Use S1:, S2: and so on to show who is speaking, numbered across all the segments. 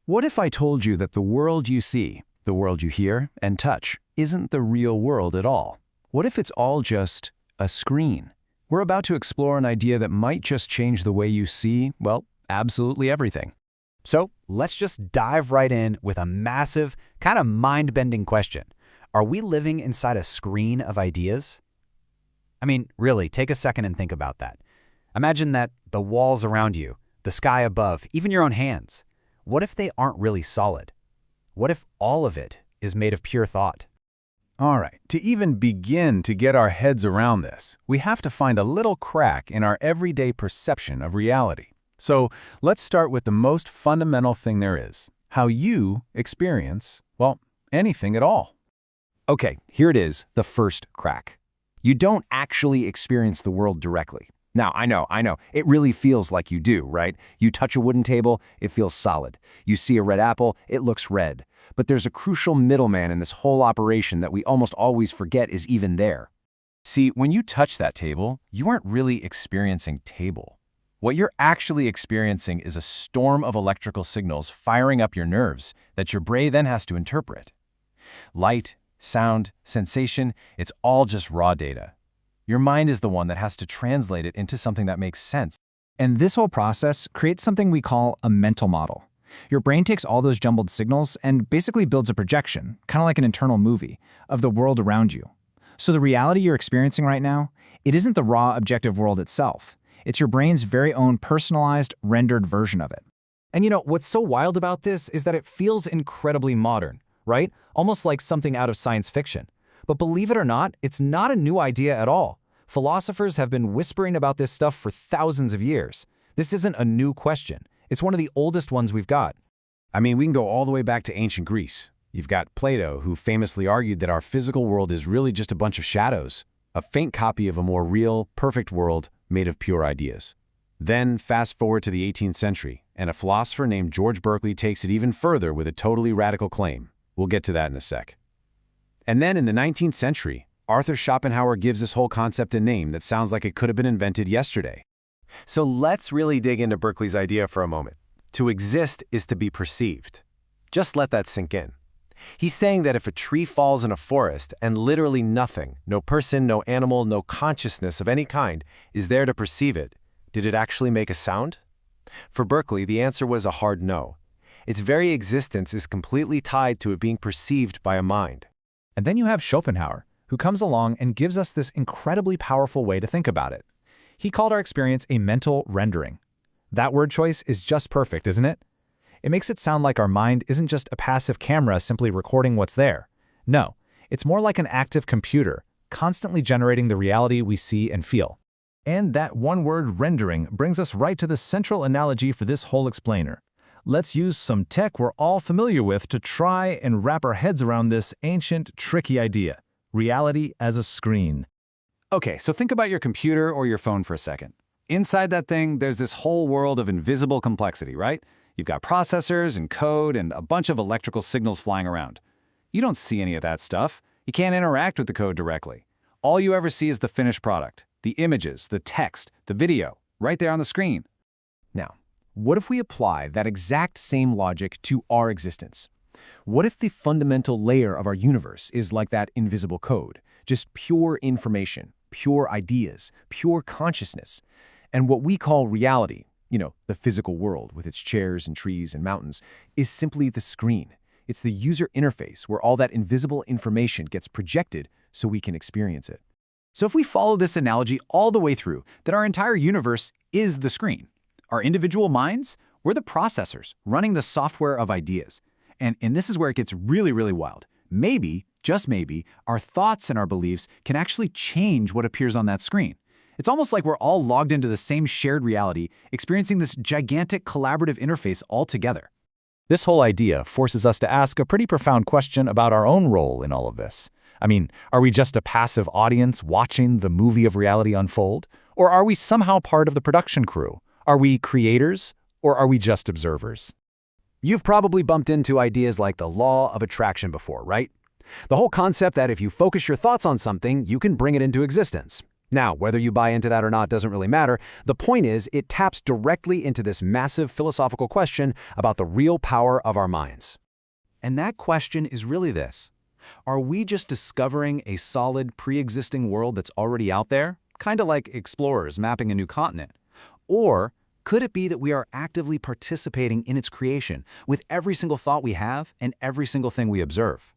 S1: What if I told you that the world you see, the world you hear and touch, isn't the real world at all? What if it's all just a screen? We're about to explore an idea that might just change the way you see, well, absolutely everything.
S2: So let's just dive right in with a massive, kind of mind-bending question. Are we living inside a screen of ideas? I mean, really, take a second and think about that. Imagine that the walls around you, the sky above, even your own hands. What if they aren't really solid? What if all of it is made of pure thought?
S3: All right, to even begin to get our heads around this, we have to find a little crack in our everyday perception of reality. So let's start with the most fundamental thing there is, how you experience, well, anything at all.
S1: Okay, here it is, the first crack. You don't actually experience the world directly. Now, I know, it really feels like you do, right? You touch a wooden table, it feels solid. You see a red apple, it looks red. But there's a crucial middleman in this whole operation that we almost always forget is even there.
S3: See, when you touch that table, you aren't really experiencing table. What you're actually experiencing is a storm of electrical signals firing up your nerves that your brain then has to interpret. Light, sound, sensation, it's all just raw data. Your mind is the one that has to translate it into something that makes sense.
S4: And this whole process creates something we call a mental model. Your brain takes all those jumbled signals and basically builds a projection, kind of like an internal movie, of the world around you. So the reality you're experiencing right now, it isn't the raw objective world itself. It's your brain's very own personalized, rendered version of it.
S5: And you know, what's so wild about this is that it feels incredibly modern, right? Almost like something out of science fiction. But believe it or not, it's not a new idea at all. Philosophers have been whispering about this stuff for thousands of years. This isn't a new question. It's one of the oldest ones we've got.
S6: I mean, we can go all the way back to ancient Greece. You've got Plato, who famously argued that our physical world is really just a bunch of shadows, a faint copy of a more real, perfect world made of pure ideas. Then fast forward to the 18th century, and a philosopher named George Berkeley takes it even further with a totally radical claim. We'll get to that in a sec. And then in the 19th century, Arthur Schopenhauer gives this whole concept a name that sounds like it could have been invented yesterday.
S7: So let's really dig into Berkeley's idea for a moment. To exist is to be perceived. Just let that sink in. He's saying that if a tree falls in a forest and literally nothing, no person, no animal, no consciousness of any kind, is there to perceive it, did it actually make a sound? For Berkeley, the answer was a hard no. Its very existence is completely tied to it being perceived by a mind.
S4: And then you have Schopenhauer, who comes along and gives us this incredibly powerful way to think about it. He called our experience a mental rendering. That word choice is just perfect, isn't it? It makes it sound like our mind isn't just a passive camera simply recording what's there. No, it's more like an active computer, constantly generating the reality we see and feel.
S3: And that one word, rendering, brings us right to the central analogy for this whole explainer. Let's use some tech we're all familiar with to try and wrap our heads around this ancient, tricky idea. Reality as a screen.
S2: Okay, so think about your computer or your phone for a second. Inside that thing, there's this whole world of invisible complexity, right? You've got processors and code and a bunch of electrical signals flying around. You don't see any of that stuff. You can't interact with the code directly. All you ever see is the finished product, the images, the text, the video, right there on the screen.
S1: Now, what if we apply that exact same logic to our existence? What if the fundamental layer of our universe is like that invisible code, just pure information, pure ideas, pure consciousness, and what we call reality, the physical world with its chairs and trees and mountains, is simply the screen. It's the user interface where all that invisible information gets projected so we can experience it.
S2: So if we follow this analogy all the way through, then our entire universe is the screen. Our individual minds, we're the processors running the software of ideas. And this is where it gets really, really wild. Maybe, just maybe, our thoughts and our beliefs can actually change what appears on that screen. It's almost like we're all logged into the same shared reality, experiencing this gigantic collaborative interface all together.
S4: This whole idea forces us to ask a pretty profound question about our own role in all of this. I mean, are we just a passive audience watching the movie of reality unfold? Or are we somehow part of the production crew? Are we creators, or are we just observers?
S6: You've probably bumped into ideas like the law of attraction before, right? The whole concept that if you focus your thoughts on something, you can bring it into existence. Now, whether you buy into that or not doesn't really matter. The point is, it taps directly into this massive philosophical question about the real power of our minds.
S2: And that question is really this. Are we just discovering a solid, pre-existing world that's already out there? Kind of like explorers mapping a new continent. Or could it be that we are actively participating in its creation with every single thought we have and every single thing we observe?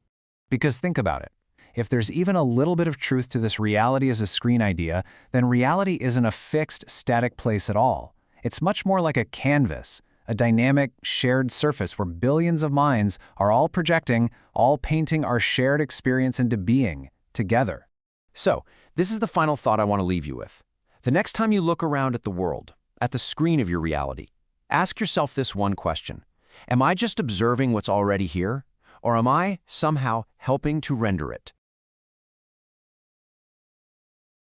S3: Because think about it. If there's even a little bit of truth to this reality as a screen idea, then reality isn't a fixed, static place at all. It's much more like a canvas, a dynamic, shared surface where billions of minds are all projecting, all painting our shared experience into being, together.
S1: So, this is the final thought I want to leave you with. The next time you look around at the world, at the screen of your reality, ask yourself this one question. Am I just observing what's already here? Or am I somehow helping to render it?